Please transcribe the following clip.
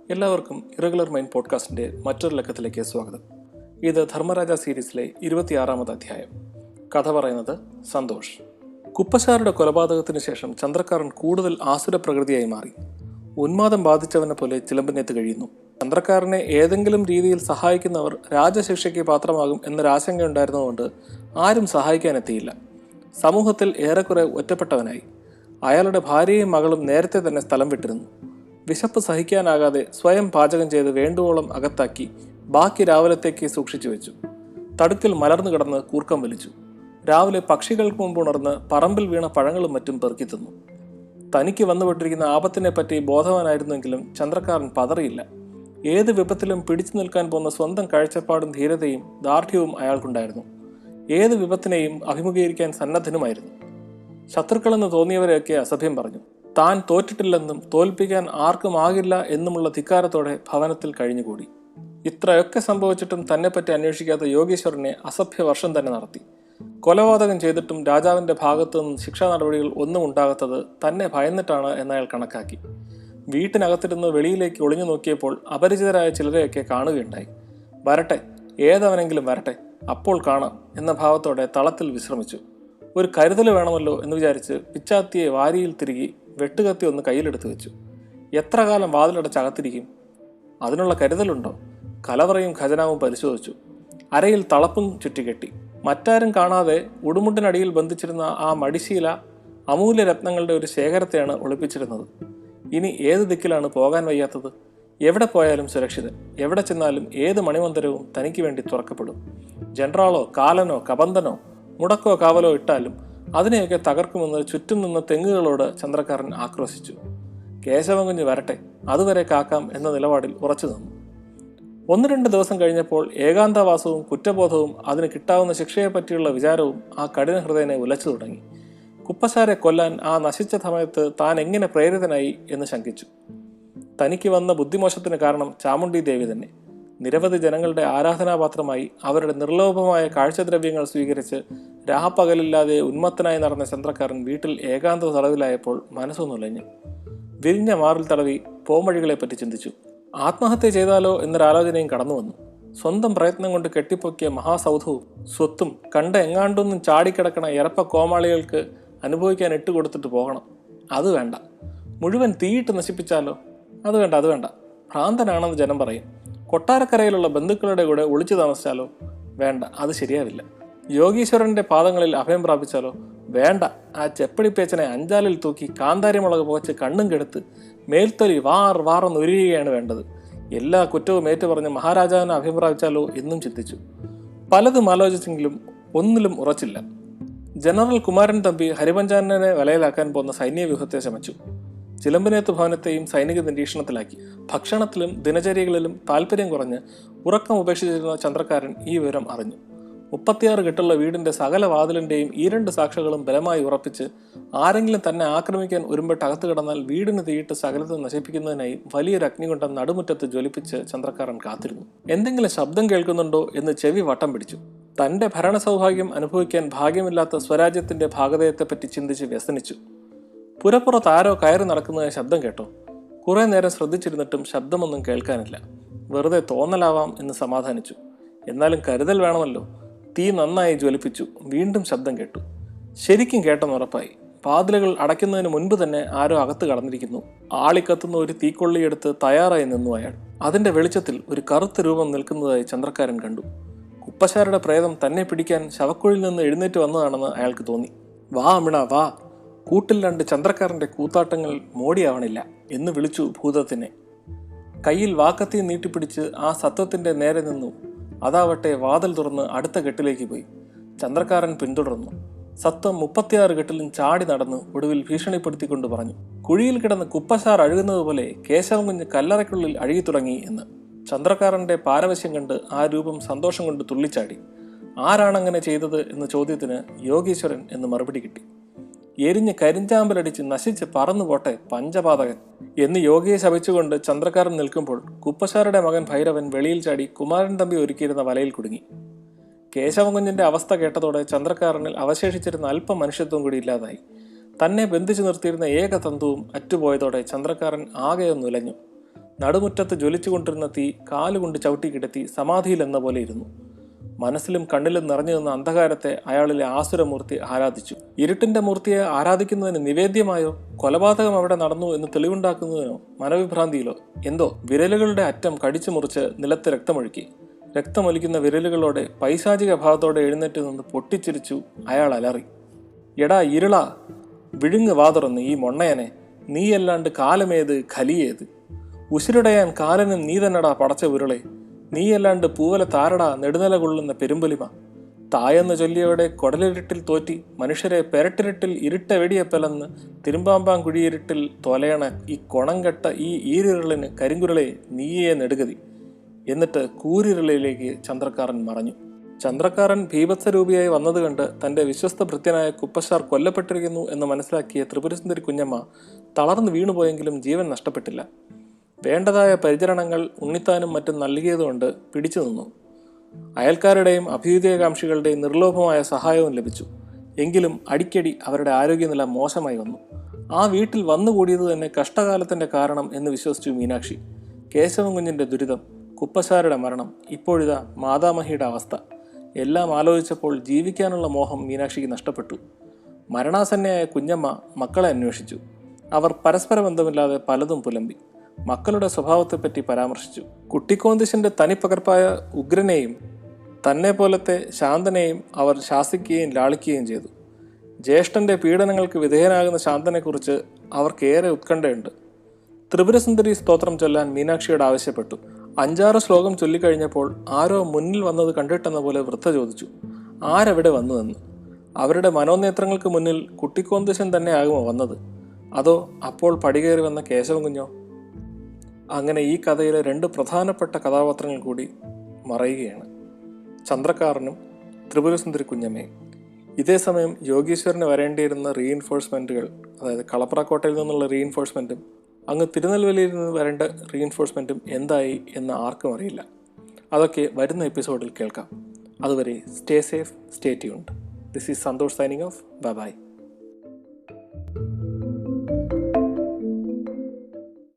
എല്ലാവർക്കും irregular mind പോഡ്കാസ്റ്റിൻ്റെ മറ്റൊരു ലക്കത്തിലേക്ക് സ്വാഗതം. ഇത് ധർമ്മരാജ സീരീസിലെ 26ാമത് അധ്യായം. കഥ പറയുന്നത് സന്തോഷ്. കുപ്പശാരുടെ കൊലപാതകത്തിന് ശേഷം ചന്ദ്രക്കാരൻ കൂടുതൽ ആസുര പ്രകൃതിയായി മാറി. ഉന്മാദം ബാധിച്ചവനെ പോലെ ചിലമ്പിനെത്ത് കഴിയുന്നു. ചന്ദ്രക്കാരനെ ഏതെങ്കിലും രീതിയിൽ സഹായിക്കുന്നവർ രാജശിക്ഷയ്ക്ക് പാത്രമാകും എന്നൊരാശങ്കയുണ്ടായിരുന്നതുകൊണ്ട് ആരും സഹായിക്കാനെത്തിയില്ല. സമൂഹത്തിൽ ഏറെക്കുറെ ഒറ്റപ്പെട്ടവനായി. അയാളുടെ ഭാര്യയും മകളും നേരത്തെ തന്നെ സ്ഥലം വിട്ടിരുന്നു. വിശപ്പ് സഹിക്കാനാകാതെ സ്വയം പാചകം ചെയ്ത് വേണ്ടുവോളം അകത്താക്കി ബാക്കി രാവിലത്തേക്ക് സൂക്ഷിച്ചു വെച്ചു. തടുക്കിൽ മലർന്നു കിടന്ന് കൂർക്കം വലിച്ചു. രാവിലെ പക്ഷികൾക്ക് മുമ്പ് ഉണർന്ന് പറമ്പിൽ വീണ പഴങ്ങളും മറ്റും പെറുക്കി തിന്നു. തനിക്ക് വന്നുപെട്ടിരിക്കുന്ന ആപത്തിനെപ്പറ്റി ബോധവാനായിരുന്നെങ്കിലും ചന്ദ്രക്കാരൻ പതറിയില്ല. ഏത് വിപത്തിലും പിടിച്ചു നിൽക്കാൻ പോകുന്ന സ്വന്തം കാഴ്ചപ്പാടും ധീരതയും ദാർഢ്യവും അയാൾക്കുണ്ടായിരുന്നു. ഏത് വിപത്തിനെയും അഭിമുഖീകരിക്കാൻ സന്നദ്ധനുമായിരുന്നു. ശത്രുക്കളെന്ന് തോന്നിയവരെയൊക്കെ അസഭ്യം പറഞ്ഞു. താൻ തോറ്റിട്ടില്ലെന്നും തോൽപ്പിക്കാൻ ആർക്കും ആകില്ല എന്നുമുള്ള ധിക്കാരത്തോടെ ഭവനത്തിൽ കഴിഞ്ഞുകൂടി. ഇത്രയൊക്കെ സംഭവിച്ചിട്ടും തന്നെപ്പറ്റി അന്വേഷിക്കാത്ത യോഗീശ്വരനെ അസഭ്യ വർഷം തന്നെ നടത്തി. കൊലപാതകം ചെയ്തിട്ടും രാജാവിൻ്റെ ഭാഗത്തു നിന്നും ശിക്ഷാ നടപടികൾ ഒന്നും ഉണ്ടാകാത്തത് തന്നെ ഭയന്നിട്ടാണ് എന്നയാൾ കണക്കാക്കി. വീട്ടിനകത്തിരുന്ന് വെളിയിലേക്ക് ഒളിഞ്ഞു നോക്കിയപ്പോൾ അപരിചിതരായ ചിലരെയൊക്കെ കാണുകയുണ്ടായി. വരട്ടെ, ഏതവനെങ്കിലും വരട്ടെ, അപ്പോൾ കാണാം എന്ന ഭാവത്തോടെ തളത്തിൽ വിശ്രമിച്ചു. ഒരു കരുതൽ വേണമല്ലോ എന്ന് വിചാരിച്ച് പിച്ചാത്തിയെ വാരിയിൽ തിരുകി വെട്ടുകത്തി ഒന്ന് കയ്യിലെടുത്ത് വെച്ചു. എത്ര കാലം വാതിലടച്ചകത്തിരിക്കും? അതിനുള്ള കരുതലുണ്ടോ? കലവറയും ഖജനാവും പരിശോധിച്ചു. അരയിൽ തളപ്പും ചുറ്റിക്കെട്ടി. മറ്റാരും കാണാതെ ഉടുമുട്ടിനടിയിൽ ബന്ധിച്ചിരുന്ന ആ മടിശീല അമൂല്യ രത്നങ്ങളുടെ ഒരു ശേഖരത്തെയാണ് ഒളിപ്പിച്ചിരുന്നത്. ഇനി ഏത് ദിക്കിലാണ് പോകാൻ വയ്യാത്തത്? എവിടെ പോയാലും സുരക്ഷിതൻ. എവിടെ ചെന്നാലും ഏത് മണിമന്ദിരവും തനിക്ക് വേണ്ടി തുറക്കപ്പെടും. ജനറാളോ കാലനോ കബന്ധനോ മുടക്കോ കാവലോ ഇട്ടാലും അതിനെയൊക്കെ തകർക്കുമെന്ന് ചുറ്റും നിന്ന തെങ്ങുകളോട് ചന്ദ്രക്കാരൻ ആക്രോശിച്ചു. കേശവൻകുഞ്ഞ് വരട്ടെ, അതുവരെ കാക്കാം എന്ന നിലപാടിൽ ഉറച്ചു നിന്നു. 1-2 ദിവസം കഴിഞ്ഞപ്പോൾ ഏകാന്തവാസവും കുറ്റബോധവും അതിന് കിട്ടാവുന്ന ശിക്ഷയെപ്പറ്റിയുള്ള വിചാരവും ആ കഠിന ഹൃദയനെ ഉലച്ചു തുടങ്ങി. കുപ്പശാരെ കൊല്ലാൻ ആ നശിച്ച സമയത്ത് താൻ എങ്ങനെ പ്രേരിതനായി എന്ന് ശങ്കിച്ചു. തനിക്ക് വന്ന ബുദ്ധിമോശത്തിന് കാരണം ചാമുണ്ഡി ദേവി തന്നെ. നിരവധി ജനങ്ങളുടെ ആരാധനാപാത്രമായി അവരുടെ നിർലോഭമായ കാഴ്ചദ്രവ്യങ്ങൾ സ്വീകരിച്ച് രാപ്പകലില്ലാതെ ഉന്മത്തനായി നടന്ന ചന്ദ്രക്കാരൻ വീട്ടിൽ ഏകാന്ത തടവിലായപ്പോൾ മനസ്സൊന്നുലഞ്ഞു. വിരിഞ്ഞ മാറിൽ തടവി പോംവഴികളെപ്പറ്റി ചിന്തിച്ചു. ആത്മഹത്യ ചെയ്താലോ എന്നൊരാലോചനയും കടന്നു വന്നു. സ്വന്തം പ്രയത്നം കൊണ്ട് കെട്ടിപ്പൊക്കിയ മഹാസൗധവും സ്വത്തും കണ്ട എങ്ങാണ്ടൊന്നും ചാടിക്കിടക്കണ എരപ്പ കോമാളികൾക്ക് അനുഭവിക്കാൻ ഇട്ടുകൊടുത്തിട്ട് പോകണം. അത് വേണ്ട. മുഴുവൻ തീയിട്ട് നശിപ്പിച്ചാലോ? അത് വേണ്ട. ഭ്രാന്തനാണെന്ന് ജനം പറയും. കൊട്ടാരക്കരയിലുള്ള ബന്ധുക്കളുടെ കൂടെ ഒളിച്ചു താമസിച്ചാലോ? വേണ്ട, അത് ശരിയാവില്ല. യോഗീശ്വരന്റെ പാദങ്ങളിൽ അഭയം പ്രാപിച്ചാലോ? വേണ്ട. ആ ചെപ്പടിപ്പേച്ചനെ അഞ്ചാലിൽ തൂക്കി കാന്താരിമുളക് പുകച്ച് കണ്ണും കെടുത്ത് മേൽത്തൊലി വാറൊന്നുരുകയാണ് വേണ്ടത്. എല്ലാ കുറ്റവും ഏറ്റുപറഞ്ഞ് മഹാരാജാവിനെ അഭയം പ്രാപിച്ചാലോ എന്നും ചിന്തിച്ചു. പലതും ആലോചിച്ചെങ്കിലും ഒന്നിലും ഉറച്ചില്ല. ജനറൽ കുമാരൻ തമ്പി ഹരിപഞ്ചാനനെ വലയിലാക്കാൻ പോകുന്ന സൈന്യവ്യൂഹത്തെ ശമിച്ചു. ചിലമ്പിനേത്ത് ഭവനത്തെയും സൈനിക നിരീക്ഷണത്തിലാക്കി. ഭക്ഷണത്തിലും ദിനചര്യകളിലും താല്പര്യം കുറഞ്ഞ് ഉറക്കം ഉപേക്ഷിച്ചിരുന്ന ചന്ദ്രക്കാരൻ ഈ വിവരം അറിഞ്ഞു. 36 കെട്ടുള്ള വീടിന്റെ സകല വാതിലിന്റെയും 2 സാക്ഷകളും ബലമായി ഉറപ്പിച്ച് ആരെങ്കിലും തന്നെ ആക്രമിക്കാൻ ഒരുമ്പെട്ട് അകത്ത് കിടന്നാൽ വീടിന് തീയിട്ട് സകലത്തെ നശിപ്പിക്കുന്നതിനായി വലിയൊരു അഗ്നികുണ്ഡം നടുമുറ്റത്ത് ജ്വലിപ്പിച്ച് ചന്ദ്രക്കാരൻ കാത്തിരുന്നു. എന്തെങ്കിലും ശബ്ദം കേൾക്കുന്നുണ്ടോ എന്ന് ചെവി വട്ടം പിടിച്ചു. തന്റെ ഭരണ സൗഭാഗ്യം അനുഭവിക്കാൻ ഭാഗ്യമില്ലാത്ത സ്വരാജ്യത്തിന്റെ ഭാഗതയെപ്പറ്റി ചിന്തിച്ച് വ്യസനിച്ചു. പുരപ്പുറത്ത് ആരോ കയറി നടക്കുന്നതിന് ശബ്ദം കേട്ടോ? കുറെ നേരം ശ്രദ്ധിച്ചിരുന്നിട്ടും ശബ്ദമൊന്നും കേൾക്കാനില്ല. വെറുതെ തോന്നലാവാം എന്ന് സമാധാനിച്ചു. എന്നാലും കരുതൽ വേണമല്ലോ. തീ നന്നായി ജ്വലിപ്പിച്ചു. വീണ്ടും ശബ്ദം കേട്ടു. ശരിക്കും കേട്ടെന്നുറപ്പായി. വാതിലുകൾ അടയ്ക്കുന്നതിന് മുൻപ് തന്നെ ആരോ അകത്ത് കടന്നിരിക്കുന്നു. ആളിക്കത്തുന്ന ഒരു തീക്കൊള്ളിയെടുത്ത് തയ്യാറായി നിന്നു അയാൾ. അതിന്റെ വെളിച്ചത്തിൽ ഒരു കറുത്ത രൂപം നിൽക്കുന്നതായി ചന്ദ്രക്കാരൻ കണ്ടു. കുപ്പശാരുടെ പ്രേതം തന്നെ പിടിക്കാൻ ശവക്കുഴിയിൽ നിന്ന് എഴുന്നേറ്റ് വന്നതാണെന്ന് അയാൾക്ക് തോന്നി. വാ അമിണ വാ. കൂട്ടിൽ 2 ചന്ദ്രക്കാരന്റെ കൂത്താട്ടങ്ങൾ മോടിയാവണില്ല എന്ന് വിളിച്ചു ഭൂതത്തിനെ. കയ്യിൽ വാക്കത്തി നീട്ടിപ്പിടിച്ച് ആ സത്വത്തിന്റെ നേരെ നിന്നു. അതാവട്ടെ വാതിൽ തുറന്ന് അടുത്ത കെട്ടിലേക്ക് പോയി. ചന്ദ്രക്കാരൻ പിന്തുടർന്നു. സത്വം 36 കെട്ടിലും ചാടി നടന്നു ഒടുവിൽ ഭീഷണിപ്പെടുത്തിക്കൊണ്ട് പറഞ്ഞു, കുഴിയിൽ കിടന്ന് കുപ്പശാർ അഴുകുന്നത് പോലെ കേശവൻകുഞ്ഞ് കല്ലറയ്ക്കുള്ളിൽ അഴുകി തുടങ്ങി എന്ന്. ചന്ദ്രക്കാരന്റെ പാരവശ്യം കണ്ട് ആ രൂപം സന്തോഷം കൊണ്ട് തുള്ളിച്ചാടി. ആരാണങ്ങനെ ചെയ്തത് എന്ന ചോദ്യത്തിന് യോഗീശ്വരൻ എന്ന് മറുപടി കിട്ടി. എരിഞ്ഞ് കരിഞ്ചാമ്പലടിച്ച് നശിച്ച് പറന്നു പോട്ടെ പഞ്ചപാതകൻ എന്ന് യോഗിയെ ശപിച്ചുകൊണ്ട് ചന്ദ്രക്കാരൻ നിൽക്കുമ്പോൾ കുപ്പശാരുടെ മകൻ ഭൈരവൻ വെളിയിൽ ചാടി കുമാരൻ തമ്പി ഒരുക്കിയിരുന്ന വലയിൽ കുടുങ്ങി. കേശവൻകുഞ്ഞിന്റെ അവസ്ഥ കേട്ടതോടെ ചന്ദ്രക്കാരനിൽ അവശേഷിച്ചിരുന്ന അല്പം മനുഷ്യത്വം കൂടി ഇല്ലാതായി. തന്നെ ബന്ധിച്ചു നിർത്തിയിരുന്ന ഏക തന്തുവും അറ്റുപോയതോടെ ചന്ദ്രക്കാരൻ ആകെയൊന്നുലഞ്ഞു. നടുമുറ്റത്ത് ജ്വലിച്ചുകൊണ്ടിരുന്ന തീ കാലുകൊണ്ട് ചവിട്ടി കിടത്തി സമാധിയിലെന്ന പോലെ ഇരുന്നു. മനസ്സിലും കണ്ണിലും നിറഞ്ഞു നിന്ന അന്ധകാരത്തെ അയാളിലെ ആസുരമൂർത്തി ആരാധിച്ചു. ഇരുട്ടിന്റെ മൂർത്തിയെ ആരാധിക്കുന്നതിന് നിവേദ്യമായോ, കൊലപാതകം അവിടെ നടന്നു എന്ന് തെളിവുണ്ടാക്കുന്നതിനോ, മനവിഭ്രാന്തിയിലോ എന്തോ വിരലുകളുടെ അറ്റം കടിച്ചു മുറിച്ച് നിലത്ത് രക്തമൊഴുക്കി. രക്തമൊലിക്കുന്ന വിരലുകളോടെ പൈശാചിക ഭാവത്തോടെ എഴുന്നേറ്റ് നിന്ന് പൊട്ടിച്ചിരിച്ചു അയാൾ അലറി. എടാ ഇരുള, വിഴുങ്ങ് വാതുറന്ന് ഈ മൊണ്ണയനെ, നീയല്ലാണ്ട് കാലമേത് ഖലിയേത്? ഉശിരുടയാൻ കാലനും നീ തന്നെടാ പടച്ച ഉരുളെ, നീയല്ലാണ്ട് പൂവല താരടാ നെടുനില കൊള്ളുന്ന പെരുമ്പലിമ. തായെന്ന് ചൊല്ലിയവിടെ കൊടലിരുട്ടിൽ തോറ്റി മനുഷ്യരെ പെരട്ടിരുട്ടിൽ ഇരുട്ട വെടിയപ്പലെന്ന് തിരുമ്പാമ്പാം കുഴിയിരുട്ടിൽ തൊലയണ ഈ കൊണംകെട്ട ഈ ഈരിരുളിന് കരിങ്കുരുളെ നീയേ നെടുകതി. എന്നിട്ട് കൂരിരുളിലേക്ക് ചന്ദ്രക്കാരൻ മറഞ്ഞു. ചന്ദ്രക്കാരൻ ഭീഭത്സരൂപിയായി വന്നത് കണ്ട് തൻ്റെ വിശ്വസ്ത ഭൃത്യനായ കുപ്പശാർ കൊല്ലപ്പെട്ടിരിക്കുന്നു എന്ന് മനസ്സിലാക്കിയ ത്രിപുരസുന്ദരി കുഞ്ഞമ്മ തളർന്നു വീണുപോയെങ്കിലും ജീവൻ നഷ്ടപ്പെട്ടില്ല. വേണ്ടതായ പരിചരണങ്ങൾ ഉണ്ണിത്താനും മറ്റും നൽകിയതുകൊണ്ട് പിടിച്ചു നിന്നു. അയൽക്കാരുടെയും അഭ്യുദയകാംക്ഷികളുടെയും നിർലോഭമായ സഹായവും ലഭിച്ചു. എങ്കിലും അടിക്കടി അവരുടെ ആരോഗ്യനില മോശമായി വന്നു. ആ വീട്ടിൽ വന്നുകൂടിയത് തന്നെ കഷ്ടകാലത്തിൻ്റെ കാരണം എന്ന് വിശ്വസിച്ചു മീനാക്ഷി. കേശവൻ കുഞ്ഞിൻ്റെ ദുരിതം, കുപ്പശാരുടെ മരണം, ഇപ്പോഴിതാ മാതാമഹിയുടെ അവസ്ഥ എല്ലാം ആലോചിച്ചപ്പോൾ ജീവിക്കാനുള്ള മോഹം മീനാക്ഷിക്ക് നഷ്ടപ്പെട്ടു. മരണാസന്നയായ കുഞ്ഞമ്മ മക്കളെ അന്വേഷിച്ചു. അവർ പരസ്പര ബന്ധമില്ലാതെ പലതും പുലമ്പി. മക്കളുടെ സ്വഭാവത്തെപ്പറ്റി പരാമർശിച്ചു. കുട്ടിക്കോന്തിശിൻ്റെ തനിപ്പകർപ്പായ ഉഗ്രനെയും തന്നെ പോലത്തെ ശാന്തനെയും അവർ ശാസിക്കുകയും ലാളിക്കുകയും ചെയ്തു. ജ്യേഷ്ഠൻ്റെ പീഡനങ്ങൾക്ക് വിധേയനാകുന്ന ശാന്തനെക്കുറിച്ച് അവർക്കേറെ ഉത്കണ്ഠയുണ്ട്. ത്രിപുരസുന്ദരി സ്തോത്രം ചൊല്ലാൻ മീനാക്ഷിയോട് ആവശ്യപ്പെട്ടു. 5-6 ശ്ലോകം ചൊല്ലിക്കഴിഞ്ഞപ്പോൾ ആരോ മുന്നിൽ വന്നത് കണ്ടിട്ടെന്ന പോലെ വൃദ്ധ ചോദിച്ചു, ആരെവിടെ വന്നുവെന്ന്. അവരുടെ മനോനേത്രങ്ങൾക്ക് മുന്നിൽ കുട്ടിക്കോന്തിശൻ തന്നെ ആകുമോ വന്നത്, അതോ അപ്പോൾ പടികേറി വന്ന കേശവൻ കുഞ്ഞോ? അങ്ങനെ ഈ കഥയിലെ 2 പ്രധാനപ്പെട്ട കഥാപാത്രങ്ങൾ കൂടി മറയുകയാണ്, ചന്ദ്രക്കാരനും ത്രിപുരസുന്ദരി കുഞ്ഞമ്മയും. ഇതേസമയം യോഗീശ്വരന് വരേണ്ടിയിരുന്ന റീഇൻഫോഴ്സ്മെൻറ്റുകൾ, അതായത് കളപ്രാക്കോട്ടയിൽ നിന്നുള്ള റീഇൻഫോഴ്സ്മെൻറ്റും അങ്ങ് തിരുനെൽവേലിയിൽ നിന്ന് വരേണ്ട റീഇൻഫോഴ്സ്മെൻറ്റും എന്തായി എന്ന് ആർക്കും അറിയില്ല. അതൊക്കെ വരുന്ന എപ്പിസോഡിൽ കേൾക്കാം. അതുവരെ stay safe, stay tuned. This is Santhosh signing off. Bye by.